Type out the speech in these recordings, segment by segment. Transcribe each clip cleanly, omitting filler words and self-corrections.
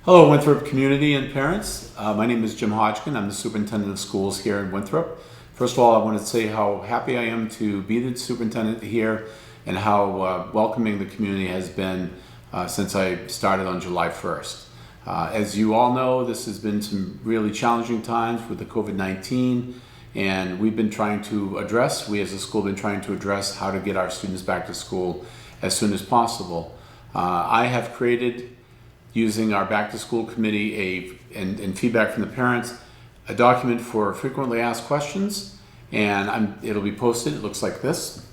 Hello, Winthrop community and parents. My name is Jim Hodgkin. I'm the superintendent of schools here in Winthrop. First of all, I want to say how happy I am to be the superintendent here and how welcoming the community has been since I started on July 1st. As you all know, this has been some really challenging times with the COVID-19, and we as a school have been trying to address how to get our students back to school as soon as possible. I have created, using our back to school committee and feedback from the parents, a document for frequently asked questions, and it'll be posted. It looks like this.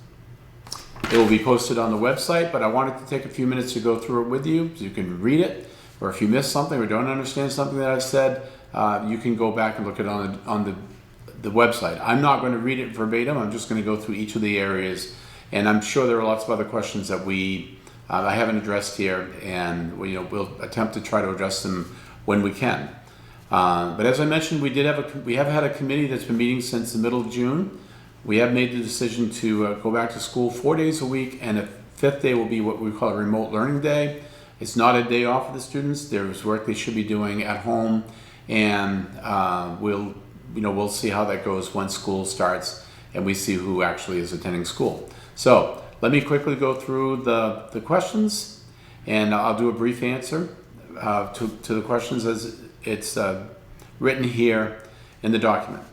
It will be posted on the website, but I wanted to take a few minutes to go through it with you so you can read it, or if you missed something or don't understand something that I've said, you can go back and look at it on the website. I'm not going to read it verbatim. I'm just going to go through each of the areas, and I'm sure there are lots of other questions that I haven't addressed here, and we'll attempt to try to address them when we can. But as I mentioned, we have had a committee that's been meeting since the middle of June. We have made the decision to go back to school 4 days a week, and a fifth day will be what we call a remote learning day. It's not a day off for the students. There's work they should be doing at home, and we'll see how that goes once school starts and we see who actually is attending school. So let me quickly go through the questions, and I'll do a brief answer to the questions as it's written here in the document.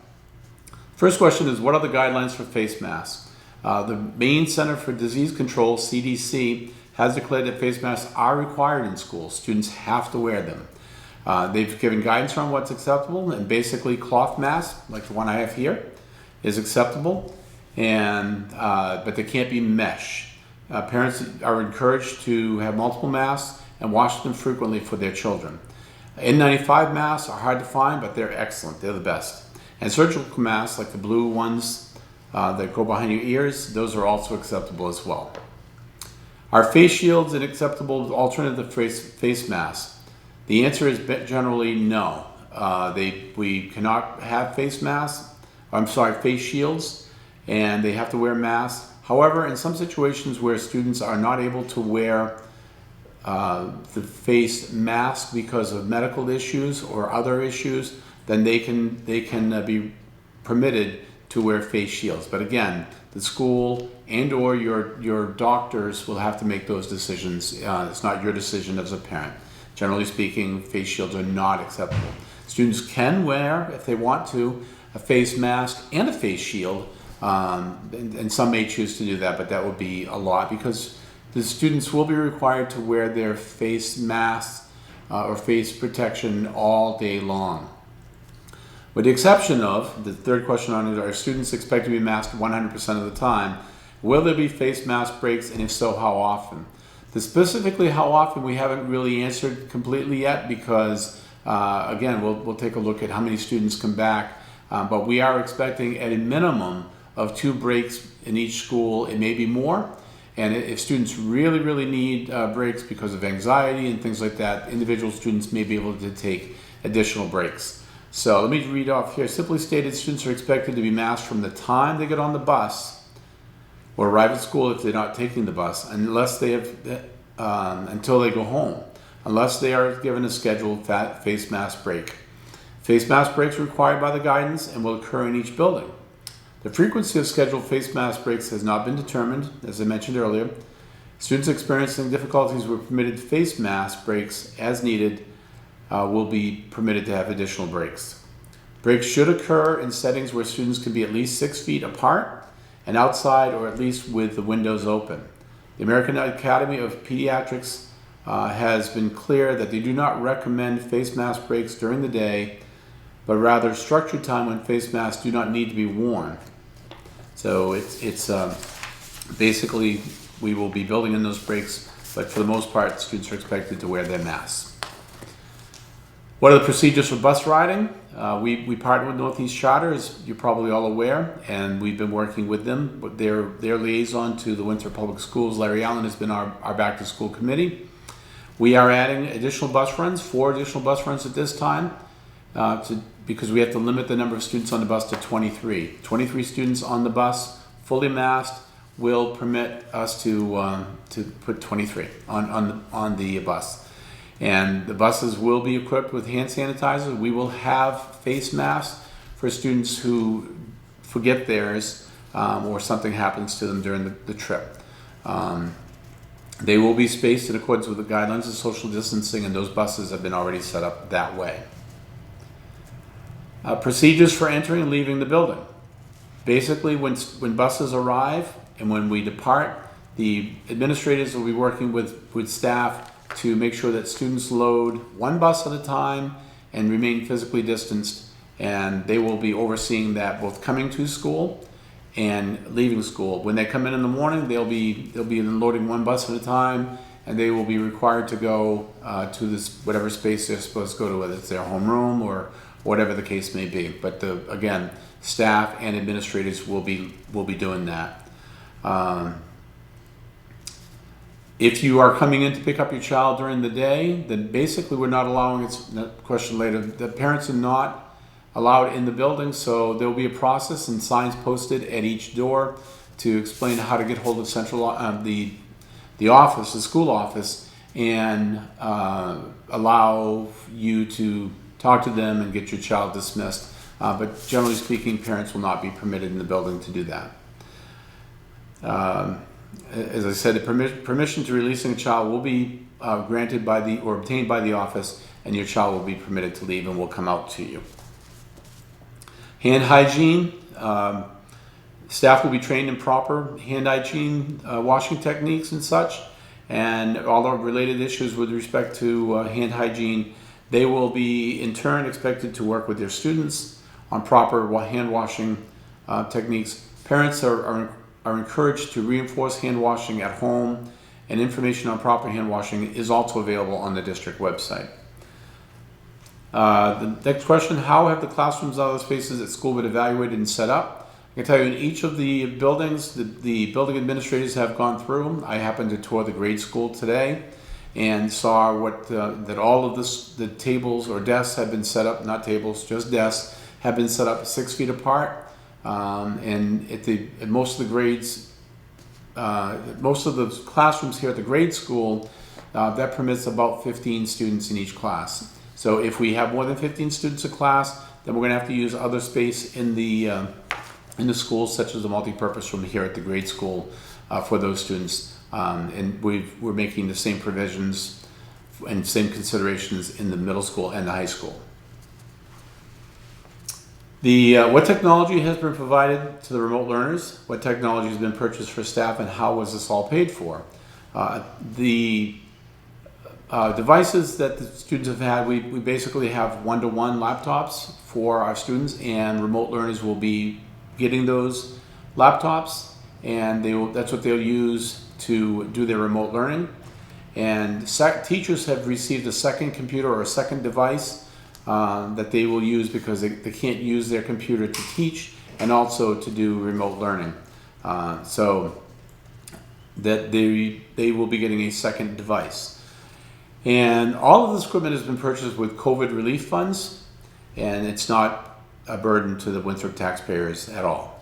First question is, what are the guidelines for face masks? The Maine Center for Disease Control, CDC, has declared that face masks are required in schools. Students have to wear them. They've given guidance on what's acceptable, and basically cloth masks, like the one I have here, is acceptable. But they can't be mesh. Parents are encouraged to have multiple masks and wash them frequently for their children. N95 masks are hard to find, but they're excellent. They're the best. And surgical masks, like the blue ones that go behind your ears, those are also acceptable as well. Are face shields an acceptable alternative to face masks? The answer is generally no. We cannot have face shields, and they have to wear masks. However, in some situations where students are not able to wear the face mask because of medical issues or other issues, then they can be permitted to wear face shields. But again, the school and or your doctors will have to make those decisions. It's not your decision as a parent. Generally speaking, face shields are not acceptable. Students can wear, if they want to, a face mask and a face shield. And some may choose to do that, but that would be a lot, because the students will be required to wear their face masks or face protection all day long. With the exception of, the third question on it, are students expected to be masked 100% of the time? Will there be face mask breaks, and if so, how often? Specifically how often, we haven't really answered completely yet, because again, we'll take a look at how many students come back, but we are expecting at a minimum of 2 breaks in each school. It may be more, and if students really need breaks because of anxiety and things like that, individual students may be able to take additional breaks. So let me read off here. Simply stated, students are expected to be masked from the time they get on the bus or arrive at school if they're not taking the bus, unless they have until they go home, unless they are given a scheduled face mask break. Face mask breaks are required by the guidance and will occur in each building. The frequency of scheduled face mask breaks has not been determined, as I mentioned earlier. Students experiencing difficulties with permitted face mask breaks as needed will be permitted to have additional breaks. Breaks should occur in settings where students can be at least 6 feet apart and outside, or at least with the windows open. The American Academy of Pediatrics has been clear that they do not recommend face mask breaks during the day, but rather structured time when face masks do not need to be worn. So it's basically, we will be building in those breaks, but for the most part, students are expected to wear their masks. What are the procedures for bus riding? We partner with Northeast Charter, as you're probably all aware, and we've been working with them. But their liaison to the Winthrop Public Schools, Larry Allen, has been our back to school committee. We are adding additional bus runs, 4 additional bus runs at this time, because we have to limit the number of students on the bus to 23. 23 students on the bus, fully masked, will permit us to put 23 on the bus. And the buses will be equipped with hand sanitizer. We will have face masks for students who forget theirs or something happens to them during the trip. They will be spaced in accordance with the guidelines of social distancing, and those buses have been already set up that way. Procedures for entering and leaving the building. Basically, when buses arrive and when we depart, the administrators will be working with staff to make sure that students load one bus at a time and remain physically distanced, and they will be overseeing that both coming to school and leaving school. When they come in the morning, they'll be loading one bus at a time, and they will be required to go to this whatever space they're supposed to go to, whether it's their homeroom or whatever the case may be. But again, staff and administrators will be doing that. If you are coming in to pick up your child during the day, then basically we're not allowing, it's a question later, the parents are not allowed in the building, so there will be a process and signs posted at each door to explain how to get hold of the office, the school office, and allow you to talk to them and get your child dismissed. But generally speaking, parents will not be permitted in the building to do that. As I said, the permission to releasing a child will be granted or obtained by the office, and your child will be permitted to leave and will come out to you. Hand hygiene. Staff will be trained in proper hand hygiene, washing techniques and such, and all the related issues with respect to hand hygiene. They will be in turn expected to work with their students on proper hand washing techniques. Parents are encouraged to reinforce hand washing at home, and information on proper hand washing is also available on the district website. The next question, how have the classrooms and other spaces at school been evaluated and set up? I can tell you in each of the buildings, the building administrators have gone through. I happened to tour the grade school today and saw that all of the tables or desks have been set up, not tables, just desks, have been set up 6 feet apart. And at most of the grades, most of the classrooms here at the grade school, that permits about 15 students in each class. So if we have more than 15 students a class, then we're going to have to use other space in the schools, such as the multi-purpose room here at the grade school for those students. And we're making the same provisions and same considerations in the middle school and the high school. What technology has been provided to the remote learners? What technology has been purchased for staff, and how was this all paid for? The devices that the students have had, we basically have one-to-one laptops for our students, and remote learners will be getting those laptops, and that's what they'll use to do their remote learning. And teachers have received a second computer or a second device that they will use because they can't use their computer to teach and also to do remote learning. So that they will be getting a second device. And all of this equipment has been purchased with COVID relief funds, and it's not a burden to the Winthrop taxpayers at all.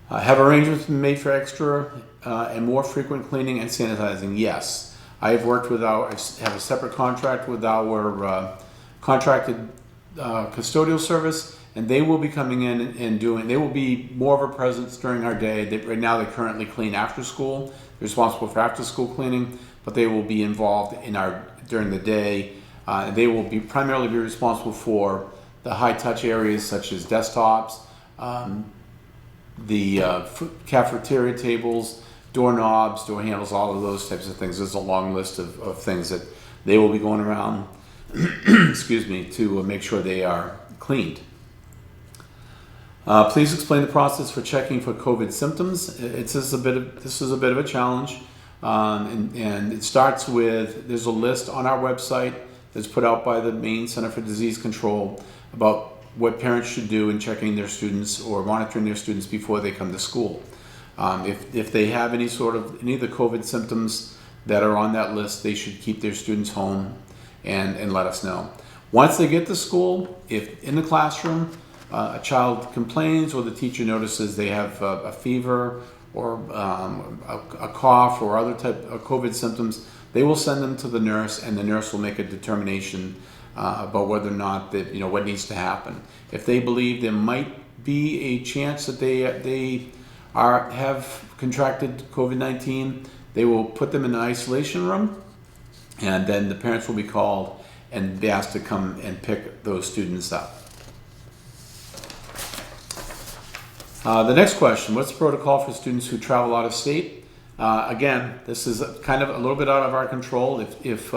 Have arrangements been made for extra and more frequent cleaning and sanitizing? Yes. I have have a separate contract with our contracted custodial service, and they will be coming in and they will be more of a presence during our day. Right now they currently clean after school. They're responsible for after school cleaning, but they will be involved during the day. They will primarily be responsible for the high touch areas such as desktops, the cafeteria tables, doorknobs, door handles, all of those types of things. There's a long list of things that they will be going around excuse me, to make sure they are cleaned. Please explain the process for checking for COVID symptoms. This is a bit of a challenge, and it starts with, there's a list on our website that's put out by the Maine Center for Disease Control about what parents should do in checking their students or monitoring their students before they come to school. If they have any of the COVID symptoms that are on that list, they should keep their students home and let us know. Once they get to school, if in the classroom a child complains or the teacher notices they have a fever a cough or other type of COVID symptoms, they will send them to the nurse, and the nurse will make a determination about whether or not that, what needs to happen. If they believe there might be a chance that they have contracted COVID-19, they will put them in an isolation room, and then the parents will be called and be asked to come and pick those students up. The next question, what's the protocol for students who travel out of state? Again, this is kind of a little bit out of our control. If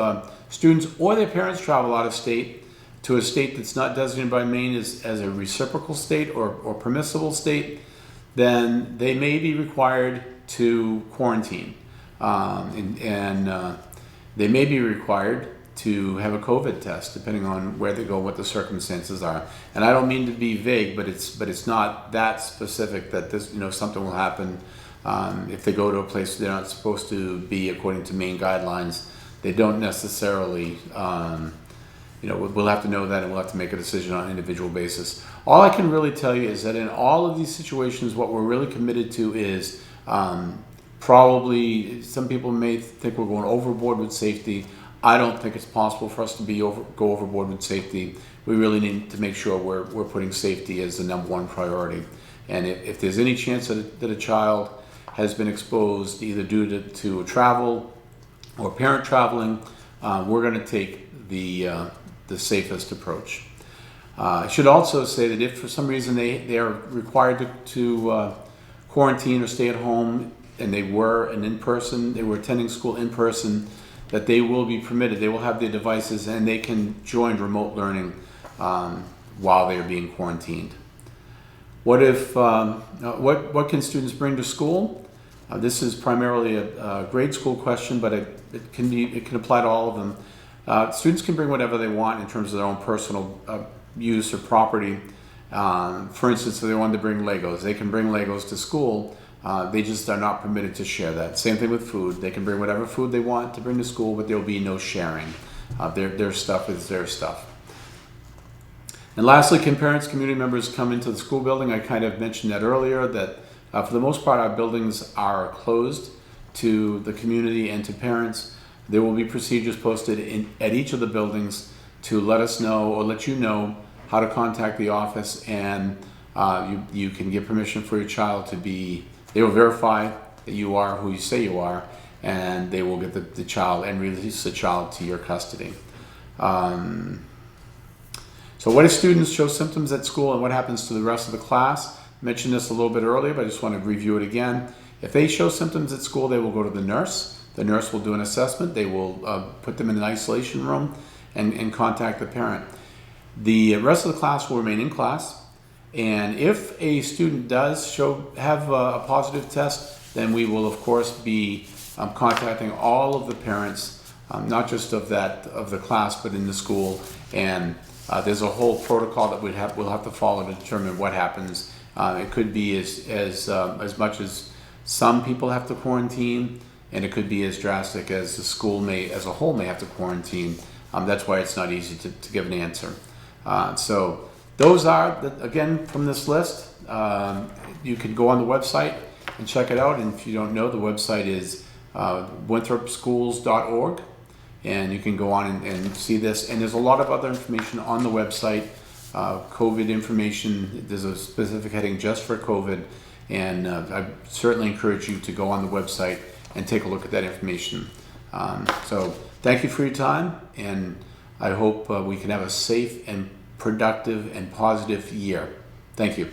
students or their parents travel out of state to a state that's not designated by Maine as a reciprocal state or permissible state, then they may be required to quarantine. They may be required to have a COVID test, depending on where they go, what the circumstances are. And I don't mean to be vague, but it's not that specific that this, something will happen if they go to a place they're not supposed to be according to Maine guidelines. They don't necessarily, we'll have to know that, and we'll have to make a decision on an individual basis. All I can really tell you is that in all of these situations, what we're really committed to is probably, some people may think we're going overboard with safety. I don't think it's possible for us to go overboard with safety. We really need to make sure we're putting safety as the #1 priority. And if there's any chance that a child has been exposed either due to travel or parent traveling, we're going to take the safest approach. I should also say that if for some reason they are required to quarantine or stay at home, and they were attending school in person, that they will be permitted. They will have their devices, and they can join remote learning while they are being quarantined. What what can students bring to school? This is primarily a grade school question, but it can apply to all of them. Students can bring whatever they want in terms of their own personal use or property. For instance, if they wanted to bring Legos, they can bring Legos to school. They just are not permitted to share that. Same thing with food. They can bring whatever food they want to bring to school, but there will be no sharing. Their stuff is their stuff. And lastly, can parents, community members come into the school building? I kind of mentioned that earlier, that for the most part, our buildings are closed to the community and to parents. There will be procedures posted at each of the buildings to let us know, or let you know, how to contact the office, and you can get permission for your child to be. They will verify that you are who you say you are, and they will get the child and release the child to your custody. So what if students show symptoms at school, and what happens to the rest of the class? I mentioned this a little bit earlier, but I just want to review it again. If they show symptoms at school, they will go to the nurse. The nurse will do an assessment. They will put them in an isolation room and contact the parent. The rest of the class will remain in class. And if a student does have a positive test, then we will of course be contacting all of the parents, not just of the class, but in the school. And there's a whole protocol that we'll have to follow to determine what happens. It could be as much as some people have to quarantine, and it could be as drastic as the school as a whole may have to quarantine. That's why it's not easy to give an answer. So those are, again, from this list. You can go on the website and check it out. And if you don't know, the website is winthropschools.org. And you can go on and see this. And there's a lot of other information on the website, COVID information. There's a specific heading just for COVID. And I certainly encourage you to go on the website and take a look at that information. So thank you for your time. And I hope we can have a safe and productive and positive year. Thank you.